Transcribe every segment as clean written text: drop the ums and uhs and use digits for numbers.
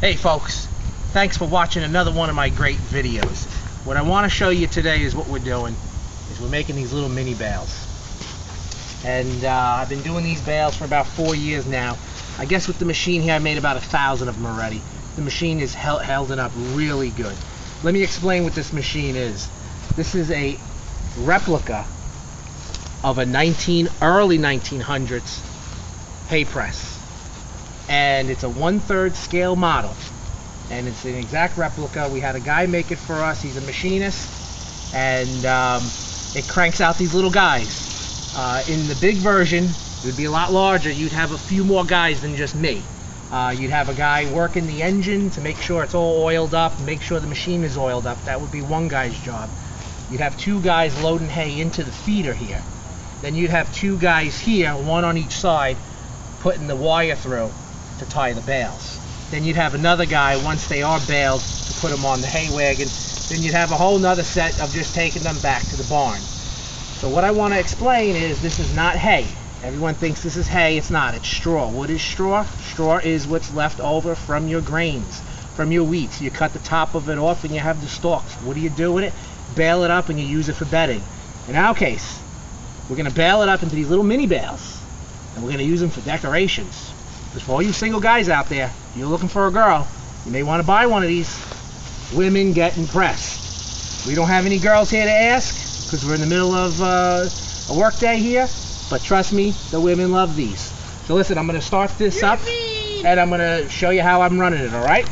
Hey folks, thanks for watching another one of my great videos. What I want to show you today is what we're doing is we're making these little mini bales. And I've been doing these bales for about 4 years now. I guess with the machine here I made about 1,000 of them already. The machine is holding up really good. Let me explain what this machine is. This is a replica of a early 1900s hay press. And it's a 1/3 scale model, and it's an exact replica. We had a guy make it for us. He's a machinist, and it cranks out these little guys. In the big version, it would be a lot larger. You'd have a few more guys than just me. You'd have a guy working the engine to make sure it's all oiled up, make sure the machine is oiled up. That would be one guy's job. You'd have 2 guys loading hay into the feeder here. Then you'd have 2 guys here, one on each side, putting the wire through to tie the bales. Then you'd have another guy, once they are baled, to put them on the hay wagon. Then you'd have a whole nother set of just taking them back to the barn. So what I want to explain is this is not hay. Everyone thinks this is hay. It's not. It's straw. What is straw? Straw is what's left over from your grains, from your wheat. So you cut the top of it off and you have the stalks. What do you do with it? Bale it up and you use it for bedding. In our case, we're going to bale it up into these little mini bales, and we're going to use them for decorations. Because for all you single guys out there, you're looking for a girl, you may want to buy one of these. Women get impressed. We don't have any girls here to ask because we're in the middle of a work day here, but trust me, the women love these. So listen, I'm going to start this up and I'm going to show you how I'm running it, alright?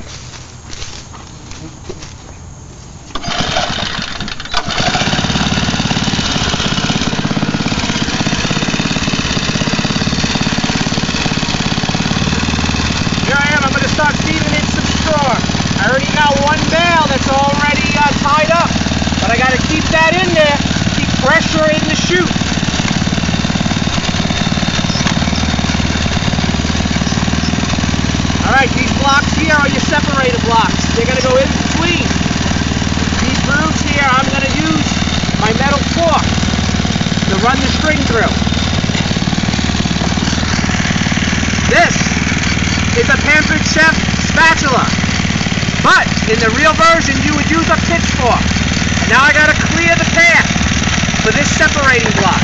Start feeding it some straw. I already got 1 bale that's already tied up, but I got to keep that in there, keep pressure in the chute. Alright, these blocks here are your separator blocks. They're going to go in between. These grooves here, I'm going to use my metal fork to run the string through. This is a Pampered Chef spatula, but in the real version you would use a pitchfork. And now I got to clear the path for this separating block.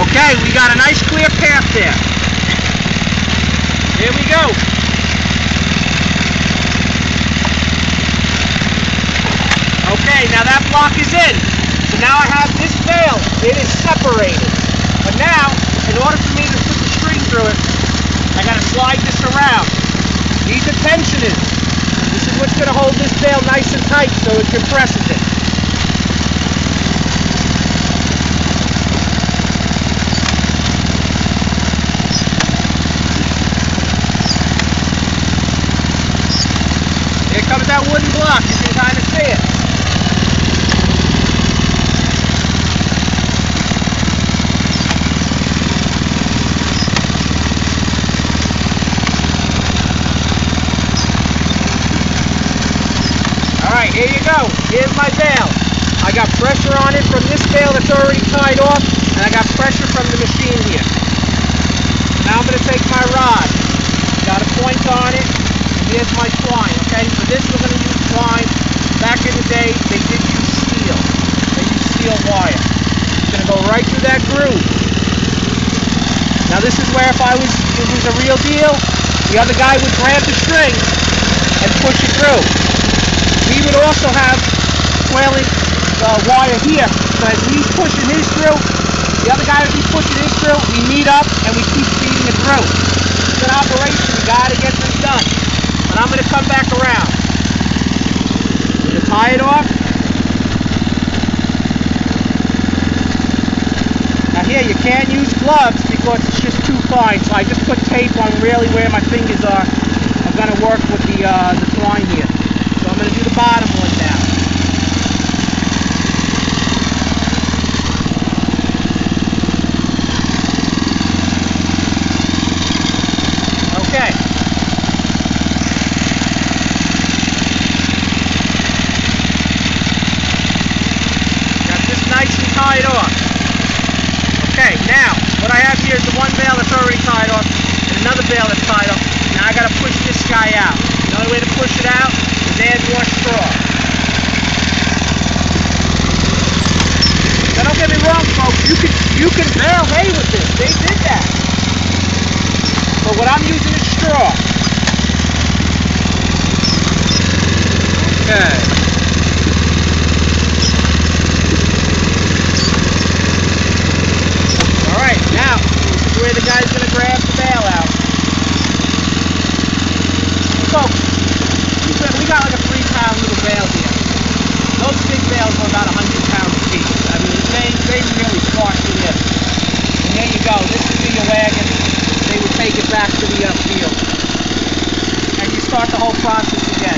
Okay, we got a nice clear path there. Here we go. Okay, now that block is in. So now I have this bale. It is separated. But now, in order for me to put the string through it, I gotta slide this around. These are tensioners. This is what's gonna hold this bale nice and tight so it compresses it. Here comes that wooden block. You can kind of see it. Alright, here you go. Here's my bale. I got pressure on it from this bale that's already tied off, and I got pressure from the machine here. Now I'm going to take my rod. Got a point on it, and here's my twine, okay? For this we're going to use twine. Back in the day, they did use steel. They used steel wire. It's going to go right through that groove. Now this is where if it was a real deal, the other guy would grab the string and push it through. He would also have coiling wire here, so as he's pushing his through, the other guy would be pushing his through, we meet up and we keep feeding it through. It's an operation, you gotta get this done. And I'm gonna come back around. I'm gonna tie it off. Now here, you can't use gloves because it's just too fine, so I just put tape on really where my fingers are. I'm gonna work with the twine here. So I'm going to do the bottom one now. Okay. Got this nice and tied off. Okay, now, what I have here is the 1 bale that's already tied off. it out is add more straw. Now don't get me wrong, folks, you can bale hay with this. They did that. But what I'm using is straw. Okay. Alright, now this is where the guy's going to grab the bale out. Folks, we got like a 3-pound little bale here. Those big bales are about 100 pounds each. I mean, they really squash it in. And there you go. This would be your wagon. They would take it back to the field. And you start the whole process again.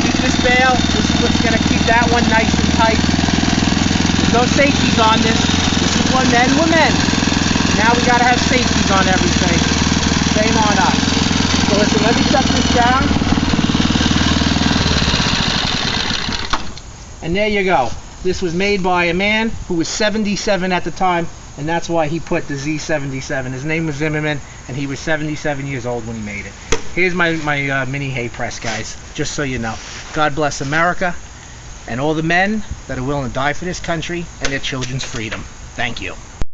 Keep this bale. This is what's going to keep that one nice and tight. There's no safeties on this. This is when men were men. Now we got to have safeties on everything. Shame on us. So listen, let me shut this down. And there you go. This was made by a man who was 77 at the time, and that's why he put the Z77. His name was Zimmerman, and he was 77 years old when he made it. Here's my mini hay press, guys, just so you know. God bless America and all the men that are willing to die for this country and their children's freedom. Thank you.